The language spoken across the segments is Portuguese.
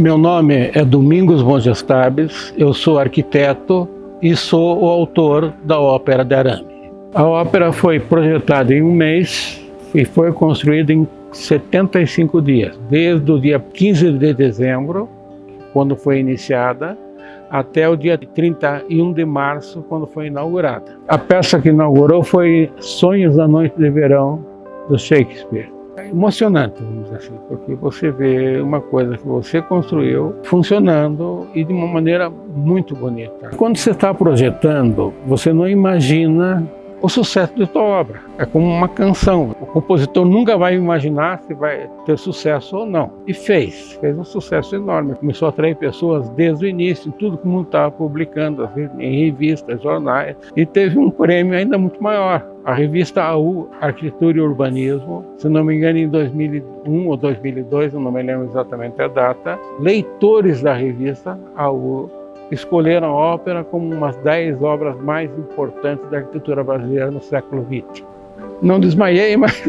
Meu nome é Domingos Mongestabes, eu sou arquiteto e sou o autor da Ópera de Arame. A ópera foi projetada em um mês e foi construída em 75 dias, desde o dia 15 de dezembro, quando foi iniciada, até o dia 31 de março, quando foi inaugurada. A peça que inaugurou foi Sonhos da Noite de Verão, do Shakespeare. É emocionante, vamos dizer assim, porque você vê uma coisa que você construiu funcionando e de uma maneira muito bonita. Quando você está projetando, você não imagina o sucesso de sua obra. É como uma canção. O compositor nunca vai imaginar se vai ter sucesso ou não. E fez um sucesso enorme. Começou a atrair pessoas desde o início, tudo que o mundo estava publicando, em revistas, jornais. E teve um prêmio ainda muito maior. A revista AU, Arquitetura e Urbanismo, se não me engano em 2001 ou 2002, eu não me lembro exatamente a data, leitores da revista AU escolheram a ópera como uma das 10 obras mais importantes da arquitetura brasileira no século XX. Não desmaiei, mas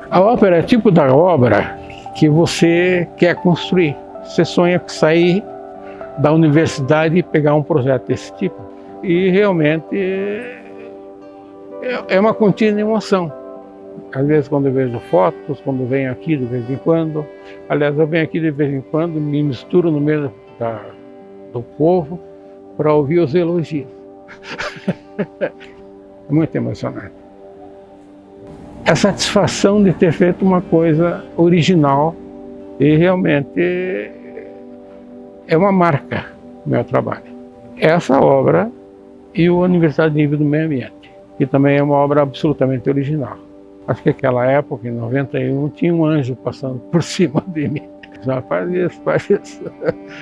a ópera é o tipo da obra que você quer construir. Você sonha com sair da universidade e pegar um projeto desse tipo. E realmente é uma contínua emoção. Às vezes quando eu vejo fotos, quando eu venho aqui de vez em quando, aliás, eu venho aqui de vez em quando, me misturo no meio do povo para ouvir os elogios. É muito emocionante. A satisfação de ter feito uma coisa original e realmente é uma marca do meu trabalho. Essa obra e o Universidade de Nível do Meio Ambiente, que também é uma obra absolutamente original. Acho que naquela época, em 91, tinha um anjo passando por cima de mim. Já faz isso.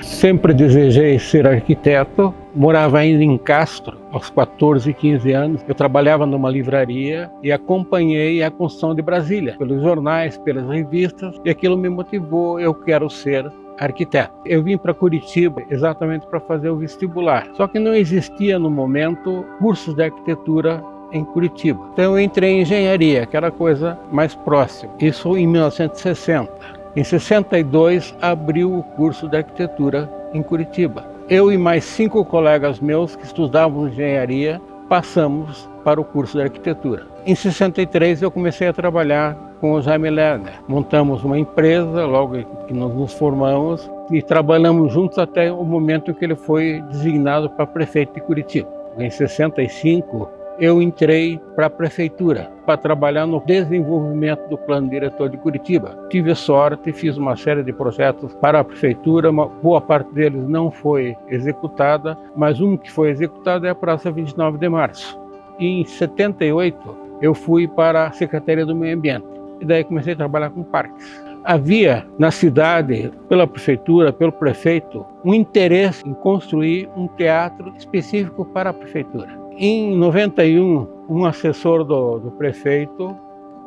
Sempre desejei ser arquiteto, morava ainda em Castro, aos 14, 15 anos. Eu trabalhava numa livraria e acompanhei a construção de Brasília, pelos jornais, pelas revistas, e aquilo me motivou, eu quero ser arquiteto. Eu vim para Curitiba exatamente para fazer o vestibular, só que não existia no momento cursos de arquitetura em Curitiba. Então eu entrei em engenharia, que era a coisa mais próxima. Isso em 1960. Em 62, abriu o curso de arquitetura em Curitiba. Eu e mais 5 colegas meus que estudavam engenharia, passamos para o curso de arquitetura. Em 63, eu comecei a trabalhar com o Jaime Lerner. Montamos uma empresa, logo que nós nos formamos, e trabalhamos juntos até o momento em que ele foi designado para prefeito de Curitiba. Em 65, eu entrei para a prefeitura, para trabalhar no desenvolvimento do plano diretor de Curitiba. Tive sorte, fiz uma série de projetos para a prefeitura, uma boa parte deles não foi executada, mas um que foi executado é a Praça 29 de Março. E em 78, eu fui para a Secretaria do Meio Ambiente, e daí comecei a trabalhar com parques. Havia na cidade, pela prefeitura, pelo prefeito, um interesse em construir um teatro específico para a prefeitura. Em 91, um assessor do prefeito,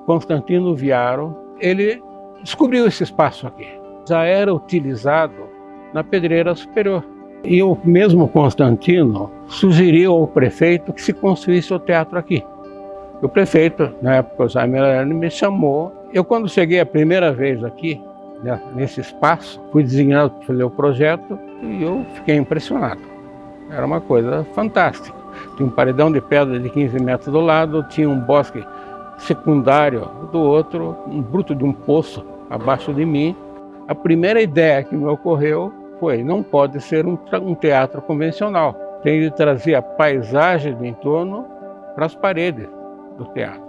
Constantino Viaro, ele descobriu esse espaço aqui. Já era utilizado na Pedreira Superior. E o mesmo Constantino sugeriu ao prefeito que se construísse o teatro aqui. O prefeito, na época, o Jaime Lerner, me chamou. Eu, quando cheguei a primeira vez aqui, nesse espaço, fui designado para fazer o projeto e eu fiquei impressionado. Era uma coisa fantástica. Tinha um paredão de pedra de 15 metros do lado, tinha um bosque secundário do outro, um bruto de um poço abaixo de mim. A primeira ideia que me ocorreu foi, não pode ser um teatro convencional. Tem de trazer a paisagem do entorno para as paredes do teatro.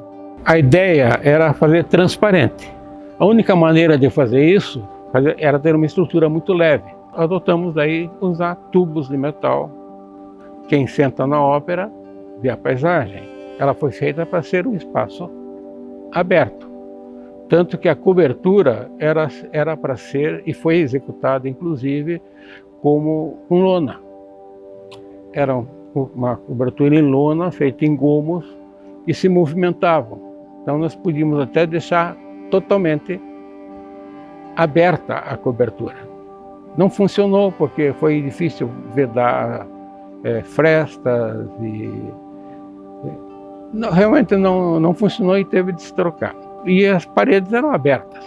A ideia era fazer transparente. A única maneira de fazer isso era ter uma estrutura muito leve. Adotamos daí usar tubos de metal. Quem senta na ópera vê a paisagem. Ela foi feita para ser um espaço aberto. Tanto que a cobertura era para ser, e foi executada inclusive, como com lona. Era uma cobertura em lona, feita em gomos, que se movimentavam. Então nós podíamos até deixar totalmente aberta a cobertura. Não funcionou porque foi difícil vedar frestas e realmente não funcionou e teve de se trocar. E as paredes eram abertas.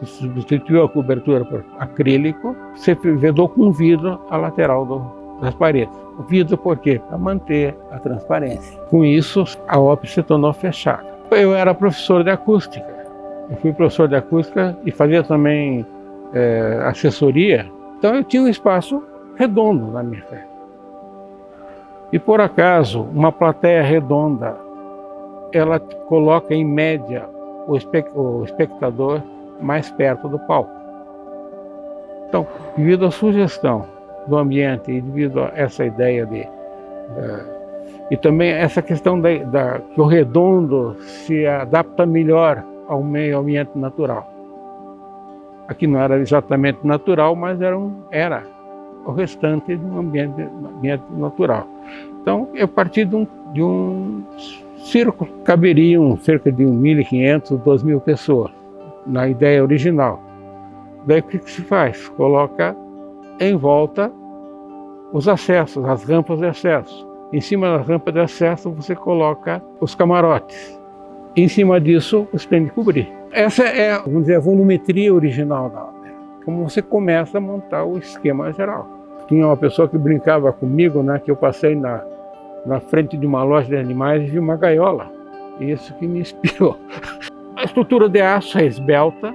se substituiu a cobertura por acrílico, você vedou com vidro a lateral das paredes. O vidro por quê? Para manter a transparência. Com isso, a ópera se tornou fechada. Eu era professor de acústica. Eu fui professor de acústica e fazia também assessoria. Então eu tinha um espaço redondo na minha frente. E por acaso, uma plateia redonda, ela coloca em média o espectador mais perto do palco. Então, devido à sugestão do ambiente e devido a essa ideia e também essa questão que o redondo se adapta melhor ao meio ambiente natural. Aqui não era exatamente natural, mas era o restante de um ambiente natural. Então, eu parti de um círculo, caberiam cerca de 1.500, 2.000 pessoas, na ideia original. Daí o que se faz? Coloca em volta os acessos, as rampas de acesso. Em cima das rampas de acesso você coloca os camarotes. Em cima disso você tem de cobrir. Essa é, vamos dizer, a volumetria original da ópera. Como você começa a montar o esquema geral. Tinha uma pessoa que brincava comigo, né, que eu passei na frente de uma loja de animais e vi uma gaiola. Isso que me inspirou. A estrutura de aço é esbelta,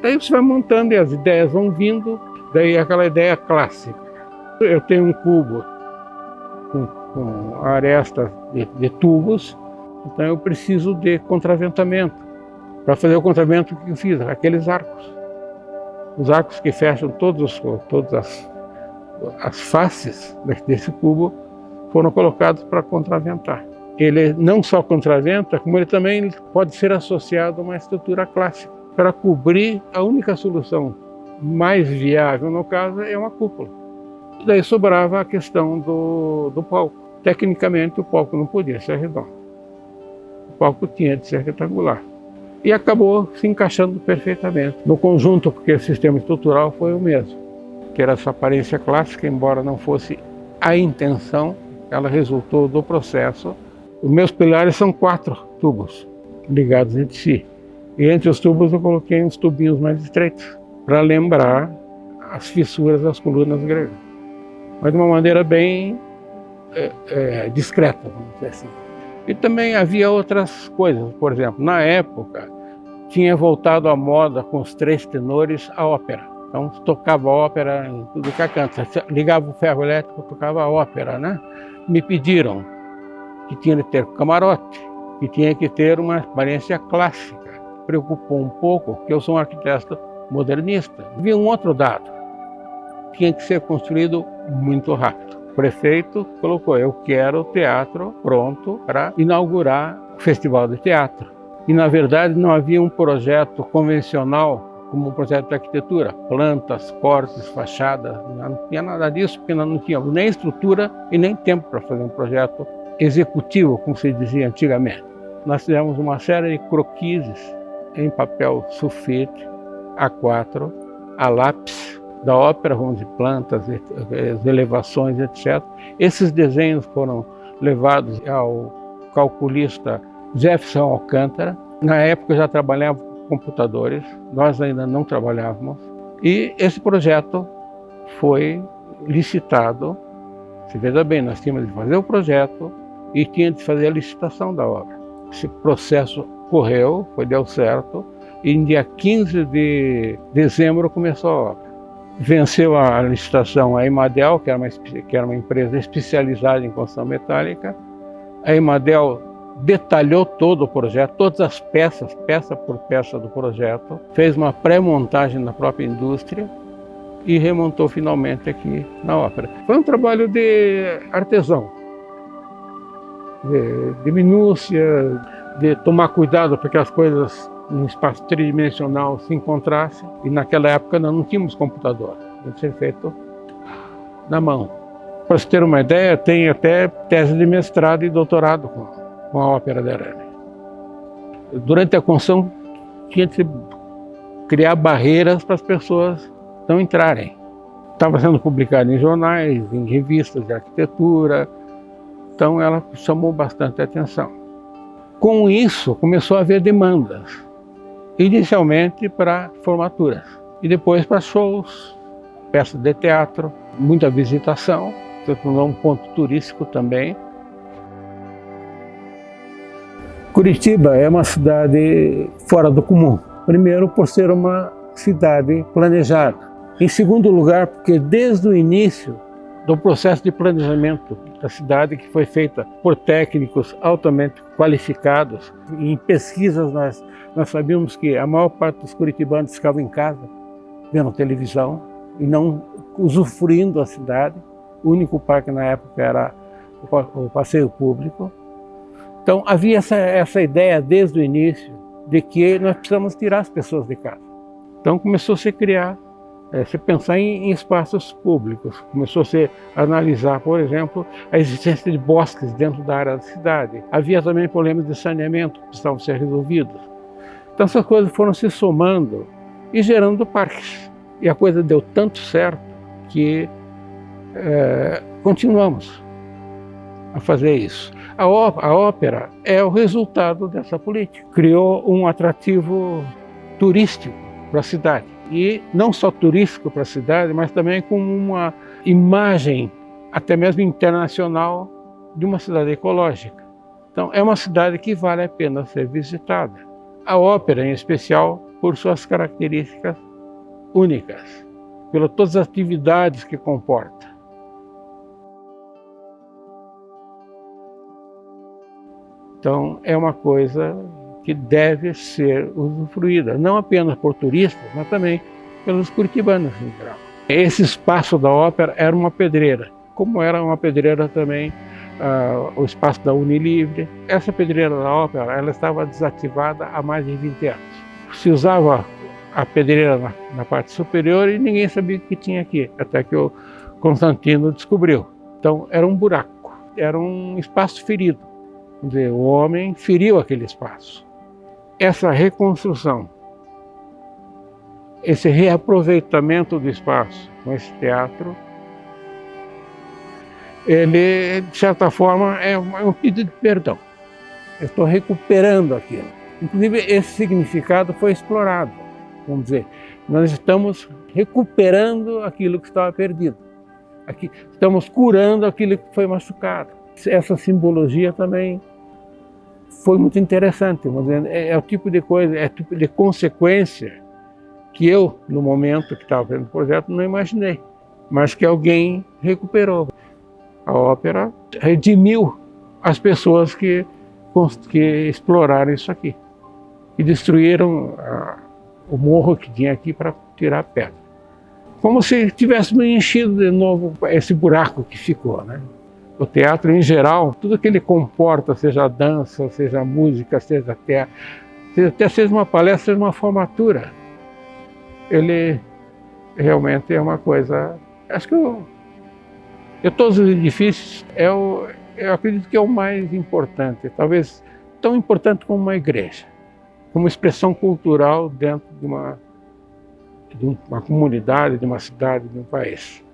daí você vai montando e as ideias vão vindo, daí aquela ideia clássica. Eu tenho um cubo com arestas de tubos, então eu preciso de contraventamento. Para fazer o contraventamento, o que eu fiz? Aqueles arcos. Os arcos que fecham todas as faces desse cubo foram colocados para contraventar. Ele não só contraventa, como ele também pode ser associado a uma estrutura clássica. Para cobrir, a única solução mais viável, no caso, é uma cúpula. E daí sobrava a questão do palco. Tecnicamente, o palco não podia ser redondo. O palco tinha de ser retangular. E acabou se encaixando perfeitamente no conjunto, porque o sistema estrutural foi o mesmo. Que era essa aparência clássica, embora não fosse a intenção, ela resultou do processo. Os meus pilares são 4 tubos ligados entre si. E entre os tubos eu coloquei uns tubinhos mais estreitos, para lembrar as fissuras das colunas gregas. Mas de uma maneira bem discreta, vamos dizer assim. E também havia outras coisas. Por exemplo, na época, tinha voltado à moda com os 3 tenores a ópera. Então, tocava ópera em tudo que é canto. Ligava o ferro elétrico, tocava a ópera, né? Me pediram que tinha de ter camarote, que tinha que ter uma aparência clássica. Preocupou um pouco, porque eu sou um arquiteto modernista. Vi um outro dado. Tinha que ser construído muito rápido. O prefeito colocou, eu quero o teatro pronto para inaugurar o Festival de Teatro. E, na verdade, não havia um projeto convencional como um projeto de arquitetura, plantas, cortes, fachadas, não tinha nada disso, porque nós não tínhamos nem estrutura e nem tempo para fazer um projeto executivo, como se dizia antigamente. Nós fizemos uma série de croquises em papel sulfite, A4, a lápis, da ópera, vamos dizer, plantas, as elevações, etc. Esses desenhos foram levados ao calculista Jefferson Alcântara. Na época eu já trabalhava computadores, nós ainda não trabalhávamos, e esse projeto foi licitado. Se veja bem, nós tínhamos de fazer o projeto e tínhamos de fazer a licitação da obra. Esse processo correu, deu certo, e em dia 15 de dezembro começou a obra. Venceu a licitação a Emadel, que era uma empresa especializada em construção metálica. A Emadel detalhou todo o projeto, todas as peças, peça por peça do projeto, fez uma pré-montagem na própria indústria e remontou finalmente aqui na ópera. Foi um trabalho de artesão, de minúcia, de tomar cuidado para que as coisas num espaço tridimensional se encontrassem, e naquela época nós não tínhamos computador, tinha que ser feito na mão. Para você ter uma ideia, tem até tese de mestrado e doutorado com a ópera de Arame. Durante a construção, tinha que criar barreiras para as pessoas não entrarem. Estava sendo publicado em jornais, em revistas de arquitetura, então ela chamou bastante atenção. Com isso, começou a haver demandas. inicialmente para formaturas e depois para shows, peças de teatro, muita visitação, se tornou um ponto turístico também. Curitiba é uma cidade fora do comum. Primeiro, por ser uma cidade planejada. Em segundo lugar, porque desde o início do processo de planejamento da cidade, que foi feita por técnicos altamente qualificados, em pesquisas nós sabíamos que a maior parte dos curitibanos ficavam em casa, vendo televisão e não usufruindo da cidade. O único parque na época era o passeio público. Então havia essa ideia desde o início de que nós precisamos tirar as pessoas de casa. Então começou a se criar, se pensar em espaços públicos, começou a se analisar, por exemplo, a existência de bosques dentro da área da cidade. Havia também problemas de saneamento que precisavam ser resolvidos. Então essas coisas foram se somando e gerando parques. E a coisa deu tanto certo que continuamos a fazer isso. A ópera é o resultado dessa política. Criou um atrativo turístico para a cidade. E não só turístico para a cidade, mas também com uma imagem, até mesmo internacional, de uma cidade ecológica. Então, é uma cidade que vale a pena ser visitada. A ópera, em especial, por suas características únicas, pelas todas as atividades que comporta. Então, é uma coisa que deve ser usufruída, não apenas por turistas, mas também pelos curitibanos em geral. Esse espaço da ópera era uma pedreira, como era uma pedreira também o espaço da Unilivre. Essa pedreira da ópera, ela estava desativada há mais de 20 anos. Se usava a pedreira na parte superior e ninguém sabia o que tinha aqui, até que o Constantino descobriu. Então, era um buraco, era um espaço ferido. Quer dizer, o homem feriu aquele espaço. Essa reconstrução, esse reaproveitamento do espaço com esse teatro, ele, de certa forma, é um pedido de perdão. Eu estou recuperando aquilo. Inclusive, esse significado foi explorado. Vamos dizer, nós estamos recuperando aquilo que estava perdido. Aqui, estamos curando aquilo que foi machucado. Essa simbologia também foi muito interessante, é o tipo de coisa, é o tipo de consequência que eu, no momento que estava fazendo o projeto, não imaginei, mas que alguém recuperou. A ópera redimiu as pessoas que exploraram isso aqui e destruíram o morro que tinha aqui para tirar a pedra. Como se tivéssemos enchido de novo esse buraco que ficou, né? O teatro, em geral, tudo que ele comporta, seja dança, seja música, seja teatro, até seja uma palestra, seja uma formatura, ele realmente é uma coisa... Acho que de todos os edifícios, eu acredito que é o mais importante, talvez tão importante como uma igreja, como expressão cultural dentro de uma comunidade, de uma cidade, de um país.